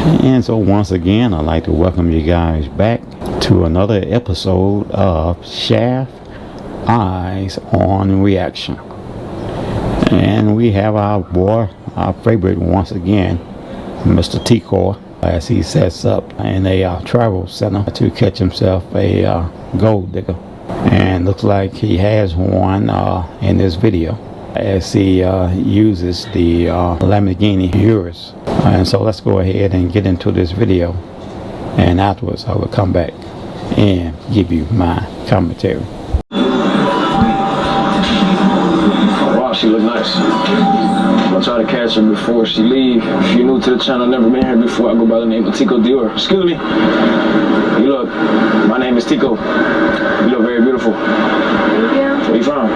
And so once again, I'd like to welcome you guys back to another episode of Shaft Eyes on Reaction. And we have our boy, our favorite once again, Mr. Ticodior, as he sets up in a travel center to catch himself a gold digger. And looks like he has one in this video as he uses the Lamborghini Urus. And so let's go ahead and get into this video, and afterwards I will come back and give you my commentary. Wow, she look nice. I'll try to catch her before she leave. If you're new to the channel, never been here before, I go by the name of Ticodior. Excuse me. You look, my name is Tico. You look very beautiful. Thank you. Where you from?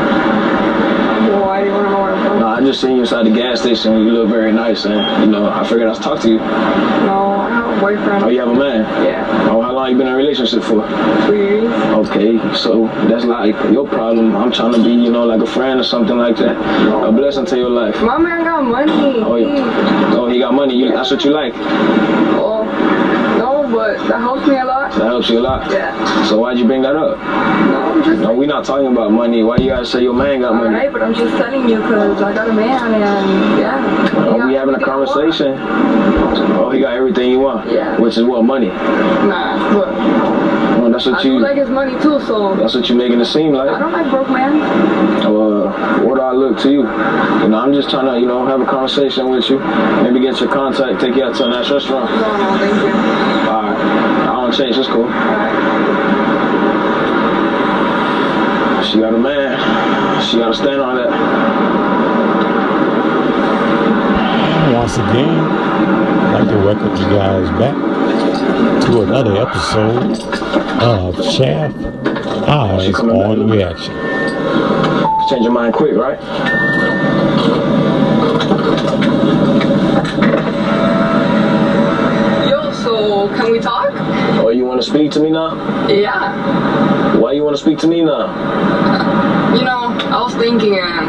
Why do you want to know where I'm from? No, I just seen you inside the gas station. You look very nice, and you know, I figured I'd talk to you. No, I have a boyfriend. Oh, you have a man? Yeah. Oh, how long you been in a relationship for? 3 years. Okay, so that's like your problem. I'm trying to be, you know, like a friend or something like that. No. A blessing to your life. My man got money. Oh, yeah. Oh, he got money. That's what you like? Oh, no, but that helps me a lot. That helps you a lot? Yeah. So why'd you bring that up? No, I'm just... No, we're not talking about money. Why you gotta say your man got money? Alright, but I'm just telling you because I got a man and yeah. Oh, we having a conversation. Oh, he got everything you want? Yeah. Which is what, money? Nah, but... Well, that's what I do like his money too, so... That's what you making it seem like. I don't like broke man. What do I look to you? You know, I'm just trying to, you know, have a conversation with you. Maybe get your contact, take you out to a nice restaurant. No, thank you. Alright. I don't change, it's cool. Alright. She got a man. She got to stand on that. Once again, I'd like to welcome you guys back to another episode of Shaft Eyes on Reaction. Change your mind quick, right? Yo, so can we talk? Oh, you want to speak to me now? Yeah. Why you want to speak to me now? You know, I was thinking and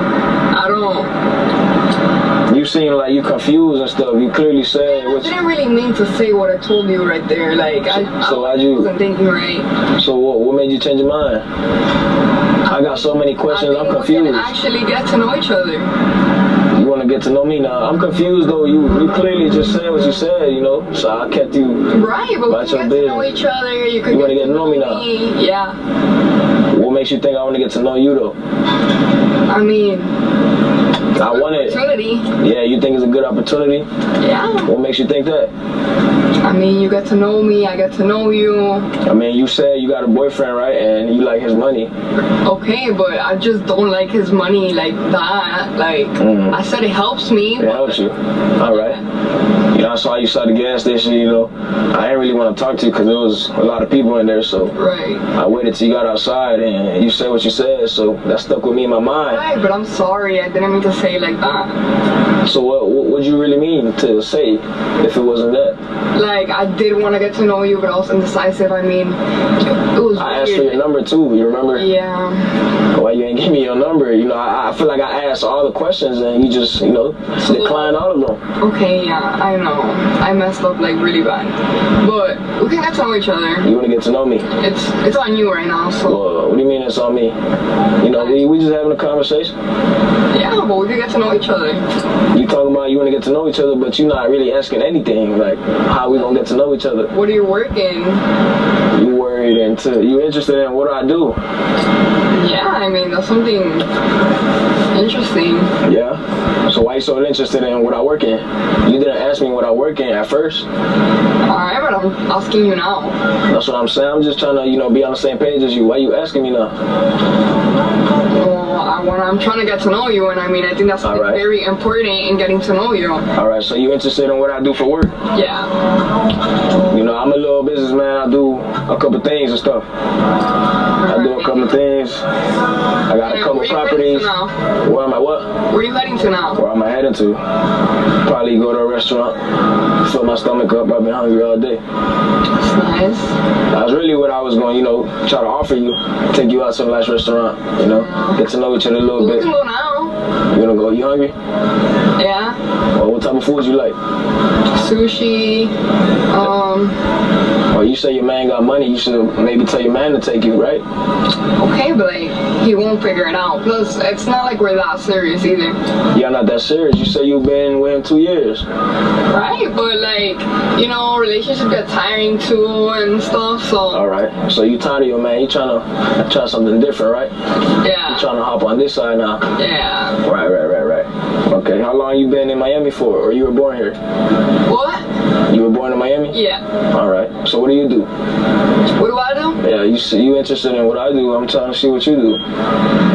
I don't... You seem like you confused and stuff. You clearly said I didn't really mean to say what I told you right there. Like, I wasn't thinking right. So what made you change your mind? I got so many questions. I'm confused. We can actually get to know each other. You want to get to know me now? I'm confused though. You clearly just said what you said, you know. So I kept you. Right, but we can get to know each other. You want to get to know me now? Yeah. What makes you think I want to get to know you though? I mean, I want it. Opportunity. Yeah, you think it's a good opportunity? Yeah. What makes you think that? I mean, you get to know me, I get to know you. I mean, you said you got a boyfriend, right? And you like his money. Okay, but I just don't like his money like that. Like, I said it helps me. It helps you. All right. You know, I saw you at the gas station, you know. I didn't really want to talk to you because there was a lot of people in there, so... Right. I waited till you got outside and you said what you said, so that stuck with me in my mind. Right, but I'm sorry. I didn't mean to say it like that. So what you really mean to say if it wasn't that? Like, I did want to get to know you, but I was indecisive. I mean, it was I asked for your number too, you remember? Yeah. Why you ain't give me your number? You know, I feel like I asked all the questions and you just, you know, declined all of them. Okay, yeah, I know. I messed up like really bad. But we can get to know each other. You want to get to know me? It's on you right now, so... Well, what do you mean it's on me? You know, we just having a conversation. Yeah, but we can get to know each other. You talking about you want to get to know each other, but you're not really asking anything. Like, how we gonna get to know each other? What are you working? You worried you interested in what I do? Yeah, I mean, that's something interesting. Yeah? So why you so interested in what I work in? You didn't ask me what I work in at first. Alright, but I'm asking you now. That's what I'm saying. I'm just trying to, you know, be on the same page as you. Why you asking me now? Well, I'm trying to get to know you, and I mean, I think that's something very important in getting to know you. Alright, so you interested in what I do for work? Yeah. You know, I'm a little businessman. I do a couple things and stuff. I do a couple things. I got a couple properties. Where am I? What? Where are you heading to now? Where am I heading to? Probably go to a restaurant, fill my stomach up. I've been hungry all day. That's nice. That's really what I was going, you know, try to offer you. Take you out to a nice restaurant, you know, get to know each other a little bit. We can go now. You wanna go? You hungry? Yeah. Well, what type of food you like? Sushi. you say your man got money, you should maybe tell your man to take you, right? Okay, but like, he won't figure it out. Plus, it's not like we're that serious either. Y'all not that serious. You say you've been with him 2 years. Right, but like, you know, relationships get tiring too and stuff, so. Alright, so you tired of your man, you trying to try something different, right? Yeah. You trying to hop on this side now. Yeah. Right. Okay, how long you been in Miami for, or you were born here? What? You were born in Miami? Yeah. Alright, so what do you do? What do I do? Yeah, you interested in what I do, I'm trying to see what you do.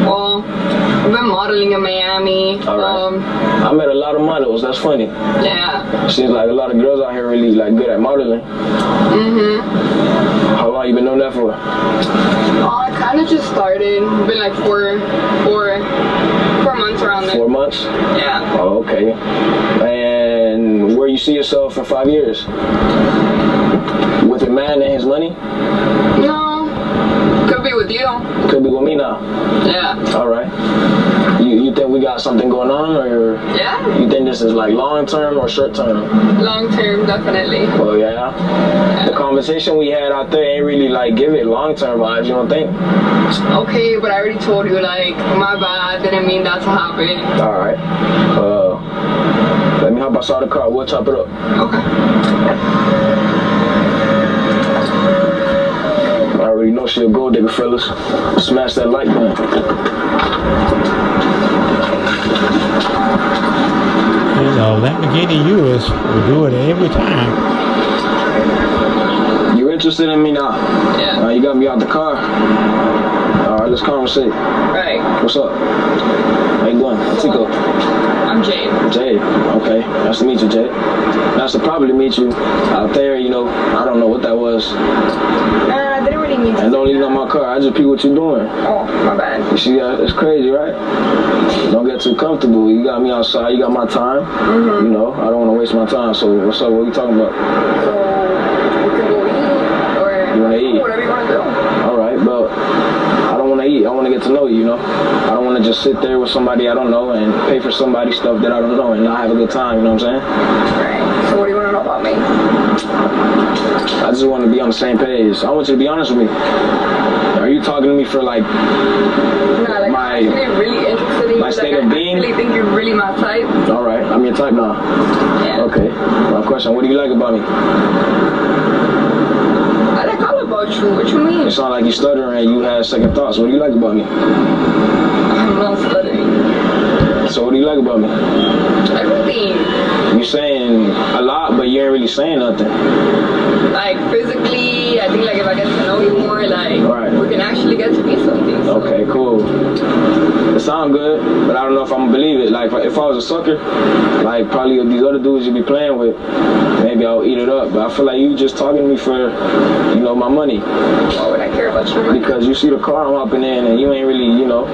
Well, I've been modeling in Miami. Alright. I met a lot of models, that's funny. Yeah. Seems like a lot of girls out here really like good at modeling. Mm-hmm. How long you been doing that for? I kind of just started. Been like four months around there. 4 months? Yeah. Oh, okay. And where you see yourself in 5 years? With a man and his money? No. Could be with you. Could be with me now. Yeah. Alright. You think we got something going on, or Yeah. you think this is like long term or short term? Long term, definitely. Oh yeah? The conversation we had out there ain't really like give it long term vibes, you don't think? Okay, but I already told you, like, my bad, didn't mean that to happen. Alright. Let me hop outside the car, we'll chop it up. Okay. I already know she a gold digger, fellas. Smash that like button. And Lamborghini US will do it every time. You interested in me now? Yeah. You got me out the car. Alright, let's conversate. Right. What's up? How you doing? Tico. I'm Jade. Jade. Okay. Nice to meet you, Jade. Nice to probably meet you out there, you know. I don't know what that was. I didn't really mean to. And don't leave on my car. I just peep what you're doing. Oh, my bad. You see, it's crazy, right? Don't get too comfortable. You got me outside. You got my time. Mm-hmm. You know, I don't want to waste my time. So what's up? What are we talking about? So, we can go eat, or You want to eat? whatever you want to do. All right, but I don't want to eat. I want to get to know you, you know? I don't want to just sit there with somebody I don't know and pay for somebody's stuff that I don't know and not have a good time, you know what I'm saying? Right. So what do you want to know about me? I just want to be on the same page. I want you to be honest with me. Are you talking to me for like Nah, like, my I'm actually really interested in you. my state like, of being? I really think you're really my type. All right, I'm your type now. Yeah. Okay, my question, what do you like about me? I like all about you. What you mean? It sounds like you stuttering and you had second thoughts. What do you like about me? I'm not stuttering. So what do you like about me? Everything. You saying a lot, but you ain't really saying nothing. Like, physically, I think, like, if I get to know you more, like, Right. we can actually get to be something. So. Okay, cool. It sounds good, but I don't know if I'm gonna believe it. Like, if I was a sucker, like, probably these other dudes you be playing with, maybe I'll eat it up. But I feel like you just talking to me for, you know, my money. Why would I care about your money? Because you see the car I'm hopping in and you ain't really, you know.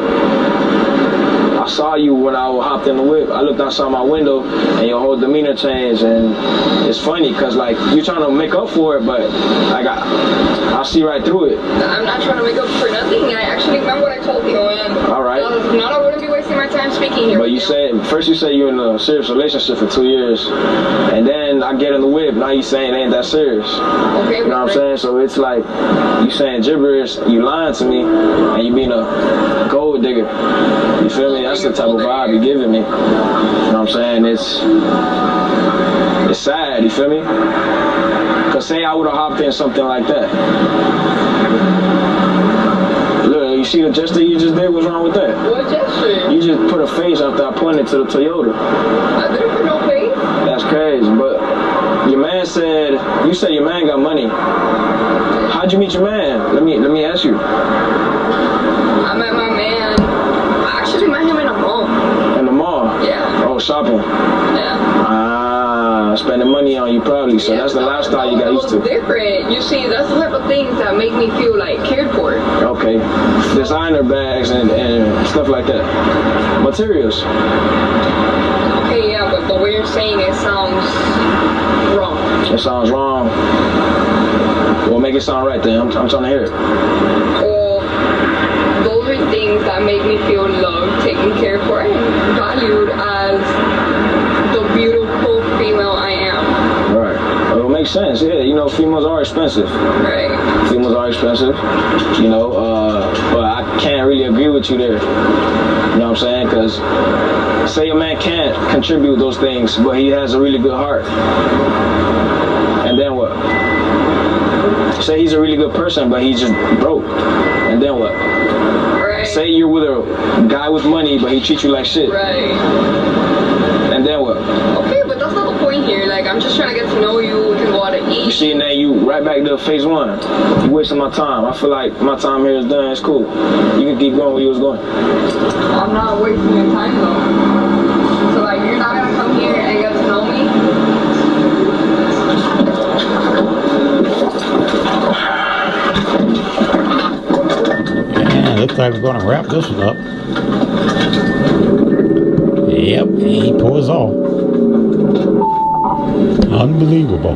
I saw you when I hopped in the whip. I looked outside my window and your whole demeanor changed, and it's funny because like you're trying to make up for it, but like I see right through it. I'm not trying to make up for nothing. I actually remember what I told you, and All right. not I wouldn't be wasting my time speaking here. But you said first you say you're in a serious relationship for 2 years, and then I get in the whip. Now you saying it ain't that serious. Okay, You know what I'm saying? So it's like you saying gibberish, you lying to me, and you being a gold digger. You feel me? That's the type of vibe you're giving me. You know what I'm saying? It's sad, you feel me? Cause say I would've hopped in something like that. Look, you see the gesture you just did? What's wrong with that? What gesture? You just put a face after I pointed to the Toyota. I didn't put no face. That's crazy, but your man said, you said your man got money. How'd you meet your man? Let me ask you. I met my man. I actually met him in a mall. In the mall? Yeah. Oh, shopping. Yeah. Spending money on you probably, so Yeah, that's the lifestyle you got used to. Different. You see, that's the type of things that make me feel like cared for. Okay. Designer bags and stuff like that. Materials. Okay, yeah, but the way you're saying it sounds wrong. It sounds wrong. Well, make it sound right then. I'm trying to hear it. Well, those are things that make me feel loved, taken care for, and valued as the beautiful female I am. All right. Well, make makes sense. Yeah, you know, females are expensive. Right. Females are expensive. You know, but I can't really agree with you there. You know what I'm saying? Because say a man can't contribute those things, but he has a really good heart. And then what? Say he's a really good person, but he's just broke. And then what? Right. Say you're with a guy with money, but he treats you like shit. Right. And then what? Okay, but that's not the point here. Like, I'm just trying to get to know you. We can go out to eat. You see, now you right back to phase one. You wasting my time. I feel like my time here is done. It's cool. You can keep going where you was going. I'm not wasting your time though. So like, you're not gonna come here and get to know me? And looks like we're gonna wrap this one up. Yep, he pulls off. Unbelievable.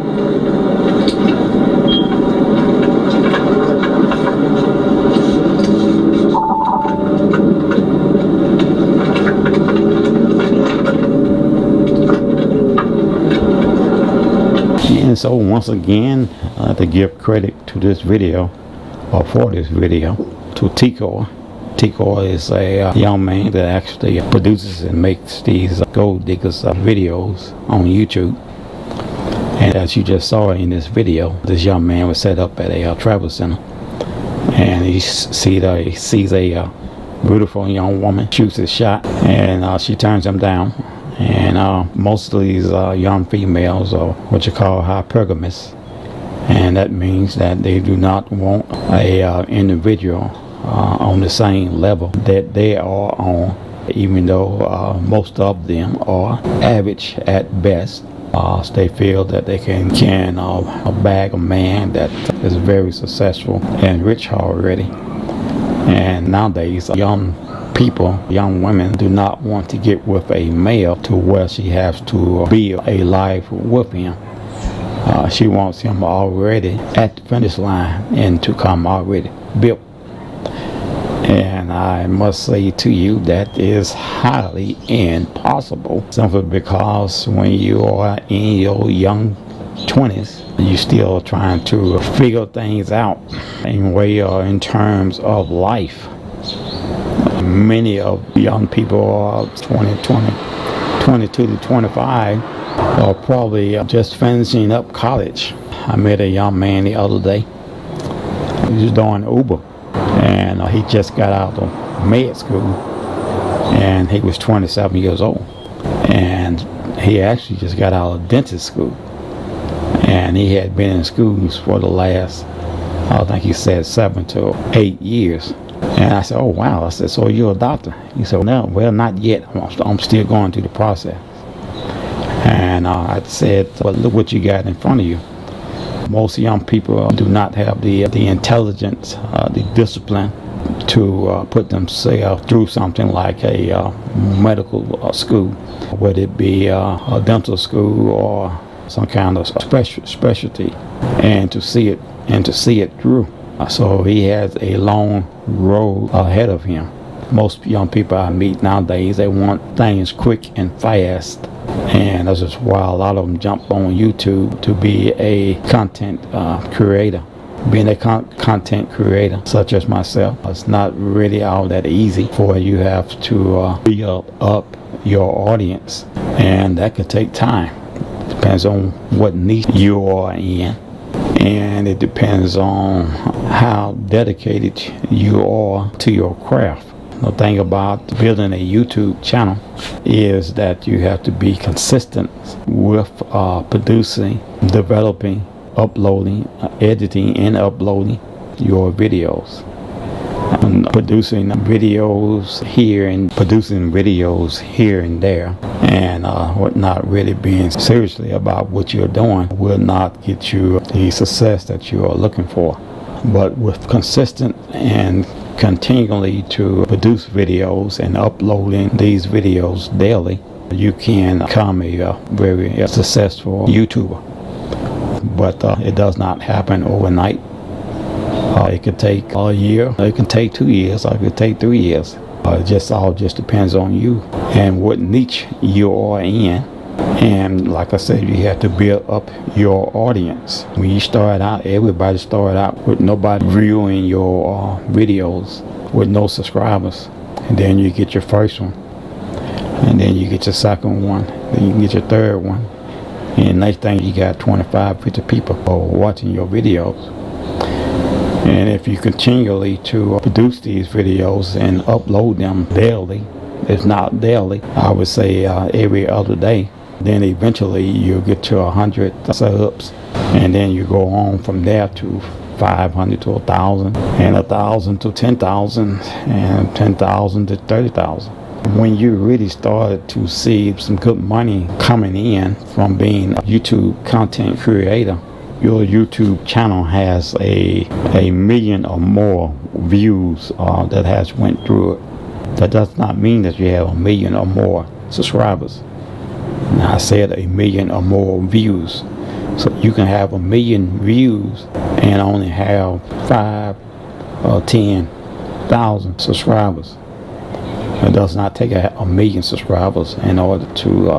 And so once again, to give credit to this video, or for this video, to Ticodior. Ticodior is a young man that actually produces and makes these gold diggers videos on YouTube. And as you just saw in this video, this young man was set up at a travel center, and he sees a beautiful young woman, shoots his shot, and she turns him down. And most of these young females are what you call hypergamous, and that means that they do not want a individual on the same level that they are on, even though most of them are average at best. They feel that they can bag a man that is very successful and rich already. And nowadays, young women do not want to get with a male to where she has to build a life with him. She wants him already at the finish line and to come already built. And I must say to you, that is highly impossible, simply because when you are in your young 20s, you're still trying to figure things out in terms of life. Many of young people are 22 to 25 are probably just finishing up college. I met a young man the other day. He was doing Uber, and he just got out of med school, and he was 27 years old, and he actually just got out of dentist school, and he had been in schools for the last, I think he said 7 to 8 years. And I said, oh wow. I said, so you're a doctor? He said, no, well, not yet. I'm still going through the process. And I said, well, look what you got in front of you. Most young people do not have the intelligence, the discipline to put themselves through something like a medical school, whether it be a dental school or some kind of specialty, and to see it through. So he has a long road ahead of him. Most young people I meet nowadays, they want things quick and fast, and this is why a lot of them jump on YouTube to be a content creator. Being a content creator, such as myself, it's not really all that easy, for you have to build up your audience, and that could take time. Depends on what niche you are in, and it depends on how dedicated you are to your craft. The thing about building a YouTube channel is that you have to be consistent with producing, developing, uploading, editing and uploading your videos. And producing videos here and there, and what not really being seriously about what you're doing will not get you the success that you are looking for. But with consistent and continually to produce videos and uploading these videos daily, you can become a very successful YouTuber. But it does not happen overnight. It could take a year, it can take 2 years, or it could take 3 years. It all just depends on you and what niche you are in, And like I said, you have to build up your audience. When you start out, everybody start out with nobody viewing your videos, with no subscribers. And then you get your first one, and then you get your second one, then you can get your third one, and next thing you got 25-50 people watching your videos. And if you continually to produce these videos and upload them daily, if not daily, I would say every other day, then eventually you'll get to 100 subs, and then you go on from there to 500 to 1,000, and 1,000 to 10,000, and 10,000 to 30,000. When you really started to see some good money coming in from being a YouTube content creator, your YouTube channel has a million or more views that has went through it. That does not mean that you have a million or more subscribers. Now, I said a million or more views. So you can have a million views and only have 5 or 10,000 subscribers. It does not take a million subscribers in order to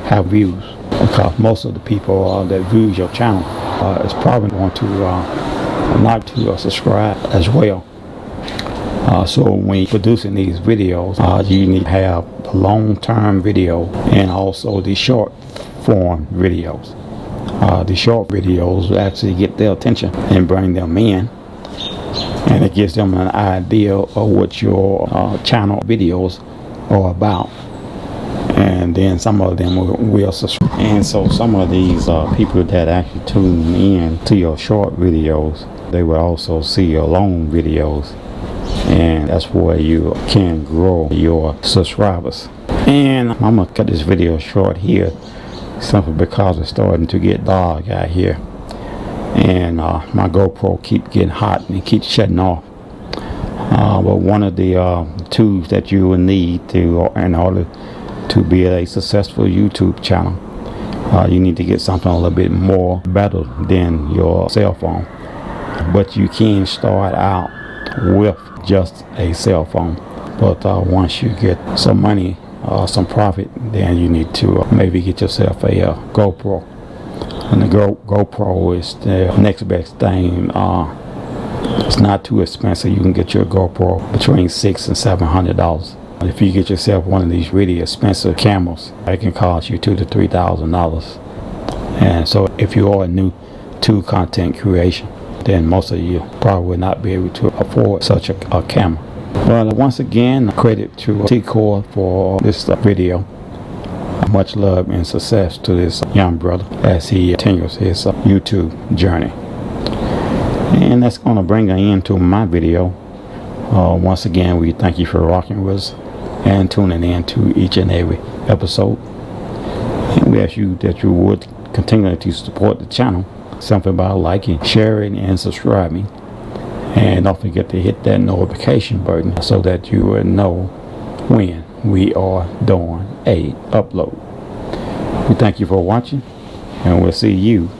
have views, because most of the people that view your channel is probably going to like to subscribe as well. So when you're producing these videos, you need to have the long-term video and also the short form videos. The short videos actually get their attention and bring them in, and it gives them an idea of what your channel videos are about. And then some of them will subscribe. And so some of these people that actually tune in to your short videos, they will also see your long videos, and that's where you can grow your subscribers. And I'm gonna cut this video short here, simply because it's starting to get dark out here, and my GoPro keep getting hot and it keeps shutting off. But one of the tools that you will need to, in order to build a successful YouTube channel, you need to get something a little bit more better than your cell phone. But you can start out with just a cell phone. But once you get some money, some profit, then you need to maybe get yourself a GoPro. And the GoPro is the next best thing. It's not too expensive. You can get your GoPro between $600 and $700. If you get yourself one of these really expensive cameras, it can cost you $2,000 to $3,000. And so if you are new to content creation, then most of you probably will not be able to afford such a camera. Well, once again, credit to Ticodior for this video. Much love and success to this young brother as he continues his YouTube journey. And that's going to bring an end to my video. Once again, we thank you for rocking with us and tuning in to each and every episode. And we ask you that you would continue to support the channel, simply by liking, sharing, and subscribing. And don't forget to hit that notification button so that you will know when we are doing a upload. We thank you for watching, and we'll see you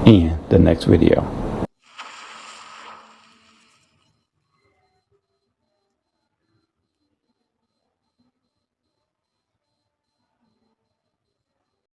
in the next video.